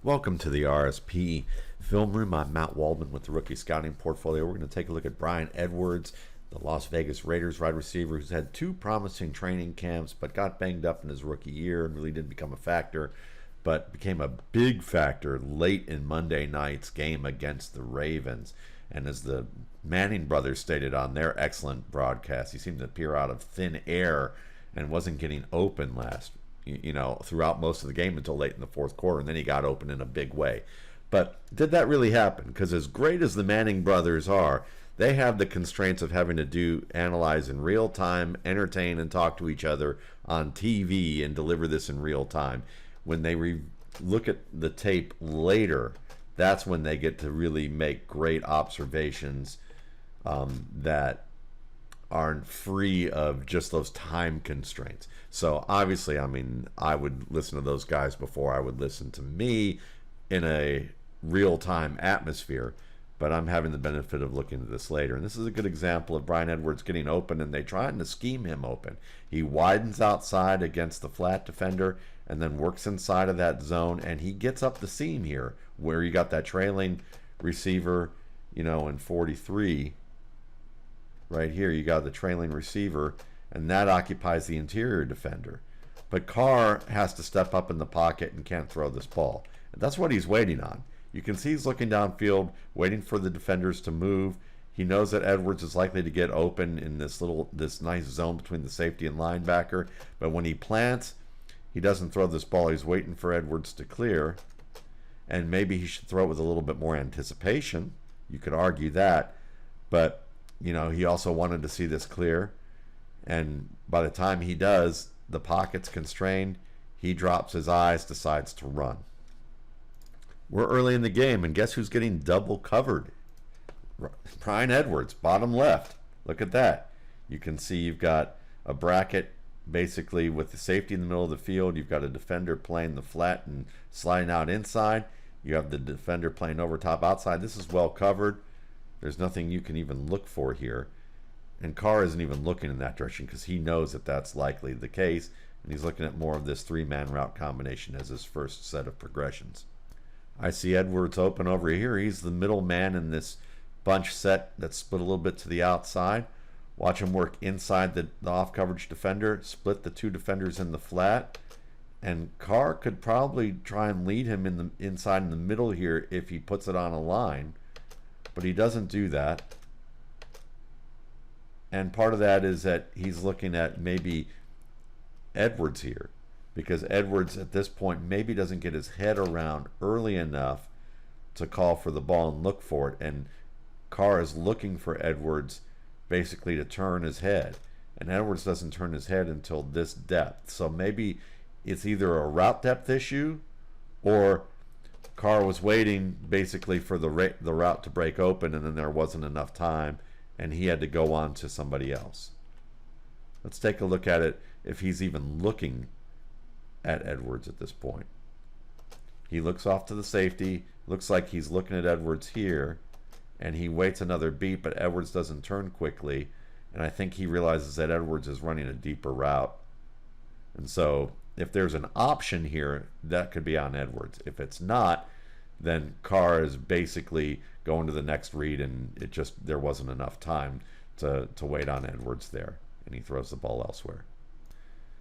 Welcome to the RSP Film Room. I'm Matt Waldman with the Rookie Scouting Portfolio. We're going to take a look at Bryan Edwards, the Las Vegas Raiders wide receiver who's had two promising training camps but got banged up in his rookie year and really didn't become a factor, but became a big factor late in Monday night's game against the Ravens. And as the Manning brothers stated on their excellent broadcast, he seemed to appear out of thin air and wasn't getting open throughout most of the game until late in the fourth quarter, and then he got open in a big way. But did that really happen? Because as great as the Manning brothers are, they have the constraints of having to analyze in real time, entertain, and talk to each other on TV and deliver this in real time. When they look at the tape later, that's when they get to really make great observations that aren't free of just those time constraints. So obviously, I would listen to those guys before I would listen to me in a real-time atmosphere, but I'm having the benefit of looking at this later. And this is a good example of Bryan Edwards getting open, and they trying to scheme him open. He widens outside against the flat defender and then works inside of that zone, and he gets up the seam here where you got that trailing receiver, in 43. Right here, you got the trailing receiver, and that occupies the interior defender. But Carr has to step up in the pocket and can't throw this ball. And that's what he's waiting on. You can see he's looking downfield, waiting for the defenders to move. He knows that Edwards is likely to get open in this nice zone between the safety and linebacker. But when he plants, he doesn't throw this ball. He's waiting for Edwards to clear. And maybe he should throw it with a little bit more anticipation. You could argue that. But he also wanted to see this clear, and by the time he does, the pocket's constrained. He drops his eyes, decides to run. We're early in the game, and guess who's getting double covered? Bryan Edwards, bottom left. Look at that. You can see you've got a bracket basically with the safety in the middle of the field. You've got a defender playing the flat and sliding out inside. You have the defender playing over top outside. This is well covered. There's nothing you can even look for here. And Carr isn't even looking in that direction because he knows that that's likely the case. And he's looking at more of this three-man route combination as his first set of progressions. I see Edwards open over here. He's the middle man in this bunch set that's split a little bit to the outside. Watch him work inside the off-coverage defender, split the two defenders in the flat. And Carr could probably try and lead him inside in the middle here if he puts it on a line. But he doesn't do that. And part of that is that he's looking at maybe Edwards here, because Edwards at this point maybe doesn't get his head around early enough to call for the ball and look for it. And Carr is looking for Edwards basically to turn his head. And Edwards doesn't turn his head until this depth. So maybe it's either a route depth issue or Carr was waiting basically for the route to break open, and then there wasn't enough time, and he had to go on to somebody else. Let's take a look at it if he's even looking at Edwards at this point. He looks off to the safety. Looks like he's looking at Edwards here, and he waits another beat, but Edwards doesn't turn quickly, and I think he realizes that Edwards is running a deeper route. And so if there's an option here, that could be on Edwards. If it's not, then Carr is basically going to the next read, and there wasn't enough time to wait on Edwards there, and he throws the ball elsewhere.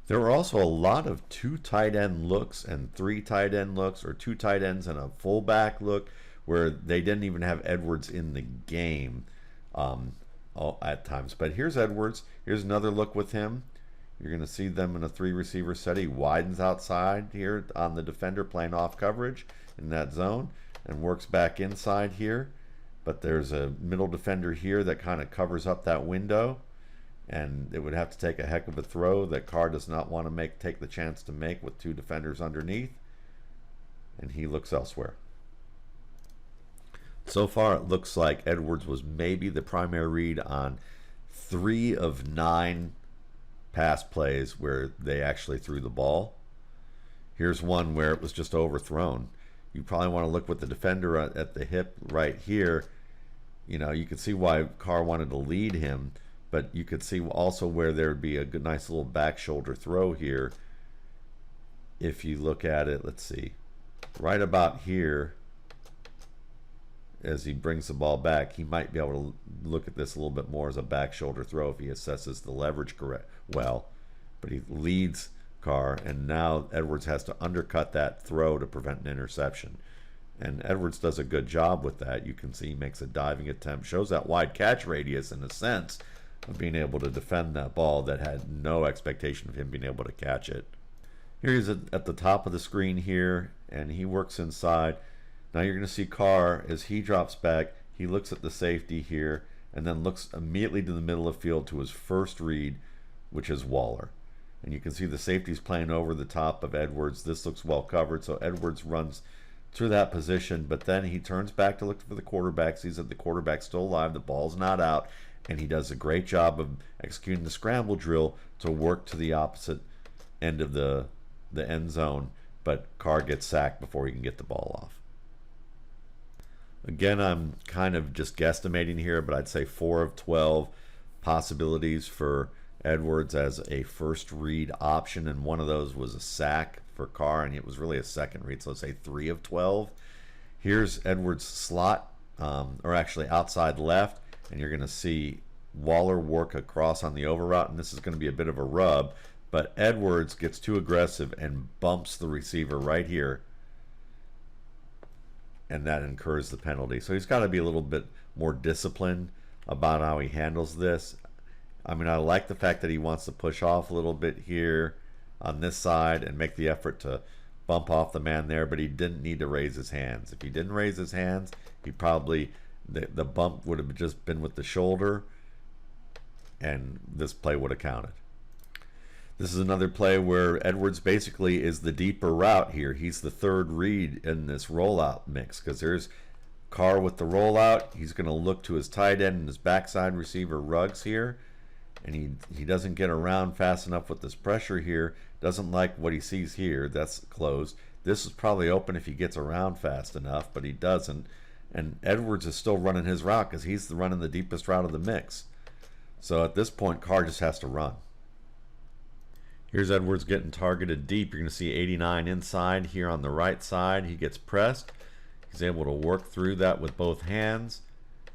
There were also a lot of two tight end looks and three tight end looks, or two tight ends and a fullback look, where they didn't even have Edwards in the game at times. But here's Edwards. Here's another look with him. You're going to see them in a three-receiver set. He widens outside here on the defender playing off coverage in that zone and works back inside here. But there's a middle defender here that kind of covers up that window, and it would have to take a heck of a throw that Carr does not want to take the chance to make with two defenders underneath, and he looks elsewhere. So far, it looks like Edwards was maybe the primary read on 3 of 9 pass plays where they actually threw the ball. Here's one where it was just overthrown. You probably want to look with the defender at the hip right here. You can see why Carr wanted to lead him, but you could see also where there would be a good, nice little back shoulder throw here. If you look at it, let's see. right about here, as he brings the ball back, he might be able to look at this a little bit more as a back shoulder throw if he assesses the leverage correct well. But he leads Carr, and now Edwards has to undercut that throw to prevent an interception. And Edwards does a good job with that. You can see he makes a diving attempt, shows that wide catch radius in a sense of being able to defend that ball that had no expectation of him being able to catch it. Here he's at the top of the screen here, and he works inside. Now you're going to see Carr, as he drops back, he looks at the safety here, and then looks immediately to the middle of the field to his first read, which is Waller. And you can see the safety's playing over the top of Edwards. This looks well covered, so Edwards runs to that position, but then he turns back to look for the quarterback, sees that the quarterback's still alive, the ball's not out, and he does a great job of executing the scramble drill to work to the opposite end of the end zone, but Carr gets sacked before he can get the ball off. Again, I'm kind of just guesstimating here, but I'd say 4 of 12 possibilities for Edwards as a first read option, and one of those was a sack for Carr, and it was really a second read, so let's say 3 of 12. Here's Edwards' slot, or actually outside left, and you're going to see Waller work across on the over route, and this is going to be a bit of a rub, but Edwards gets too aggressive and bumps the receiver right here, and that incurs the penalty. So he's got to be a little bit more disciplined about how he handles this. I mean, I like the fact that he wants to push off a little bit here on this side and make the effort to bump off the man there, but he didn't need to raise his hands. If he didn't raise his hands, he probably, the bump would have just been with the shoulder, and this play would have counted. This is another play where Edwards basically is the deeper route here. He's the third read in this rollout mix, because there's Carr with the rollout. He's going to look to his tight end and his backside receiver Ruggs here, and he doesn't get around fast enough with this pressure here. Doesn't like what he sees here. That's closed. This is probably open if he gets around fast enough, but he doesn't. And Edwards is still running his route because he's running the deepest route of the mix. So at this point, Carr just has to run. Here's Edwards getting targeted deep. You're going to see 89 inside here on the right side. He gets pressed. He's able to work through that with both hands,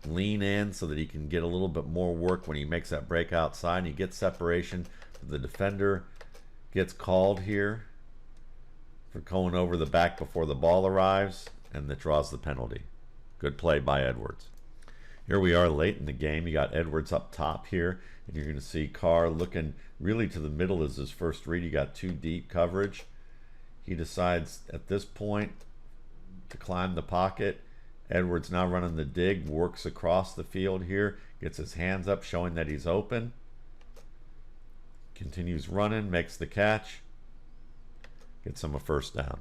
lean in so that he can get a little bit more work when he makes that break outside, and he gets separation. The defender gets called here for going over the back before the ball arrives, and that draws the penalty. Good play by Edwards. Here we are late in the game. You got Edwards up top here, and you're going to see Carr looking really to the middle as his first read. You got 2 deep coverage. He decides at this point to climb the pocket. Edwards now running the dig, works across the field here, gets his hands up showing that he's open, continues running, makes the catch, gets him a first down.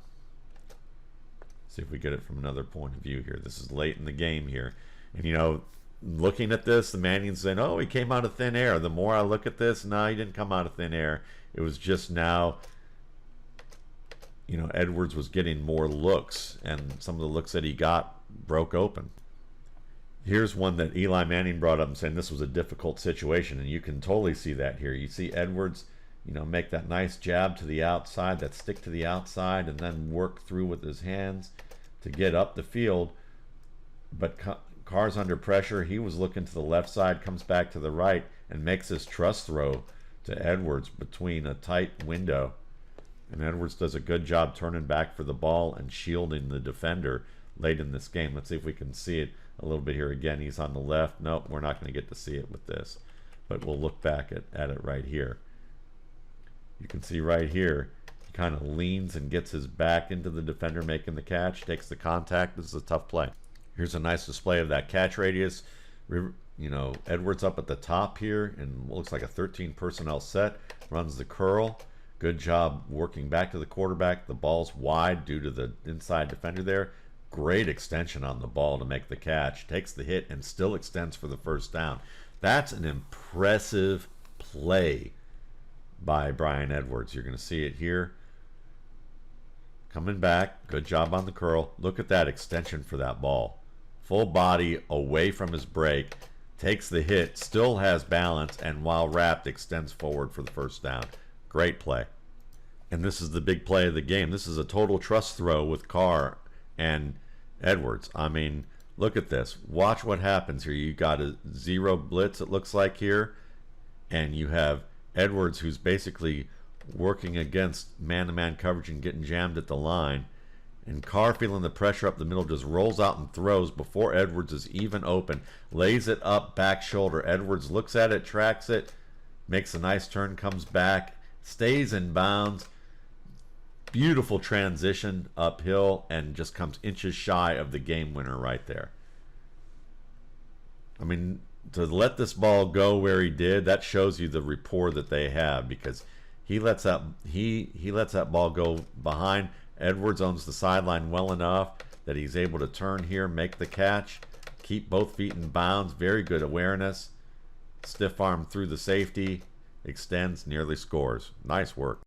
See if we get it from another point of view here. This is late in the game here, and you know, looking at this, the Manning's saying, oh, he came out of thin air. The more I look at this, no, he didn't come out of thin air. It was just now, you know, Edwards was getting more looks, and some of the looks that he got broke open. Here's one that Eli Manning brought up and saying this was a difficult situation, and you can totally see that here. You see Edwards, you know, make that nice jab to the outside, that stick to the outside, and then work through with his hands to get up the field. But Carr's under pressure. He was looking to the left side, comes back to the right, and makes this trust throw to Edwards between a tight window. And Edwards does a good job turning back for the ball and shielding the defender late in this game. Let's see if we can see it a little bit here. Again, he's on the left. Nope, we're not going to get to see it with this, but we'll look back at it right here. You can see right here, he kind of leans and gets his back into the defender making the catch, takes the contact. This is a tough play. Here's a nice display of that catch radius. You know, Edwards up at the top here, and looks like a 13 personnel set, runs the curl. Good job working back to the quarterback. The ball's wide due to the inside defender there. Great extension on the ball to make the catch. Takes the hit and still extends for the first down. That's an impressive play by Bryan Edwards. You're going to see it here. Coming back. Good job on the curl. Look at that extension for that ball. Full body away from his break. Takes the hit. Still has balance. And while wrapped, extends forward for the first down. Great play. And this is the big play of the game. This is a total trust throw with Carr and Edwards. I mean, look at this. Watch what happens here. You got a zero blitz, it looks like here, and you have Edwards, who's basically working against man-to-man coverage and getting jammed at the line. And Carr, feeling the pressure up the middle, just rolls out and throws before Edwards is even open. Lays it up back shoulder. Edwards looks at it, tracks it, makes a nice turn, comes back, stays in bounds. Beautiful transition uphill, and just comes inches shy of the game winner right there. I mean, to let this ball go where he did, that shows you the rapport that they have, because he lets that he lets that ball go behind. Edwards owns the sideline well enough that he's able to turn here, make the catch, keep both feet in bounds. Very good awareness. Stiff arm through the safety, extends, nearly scores. Nice work.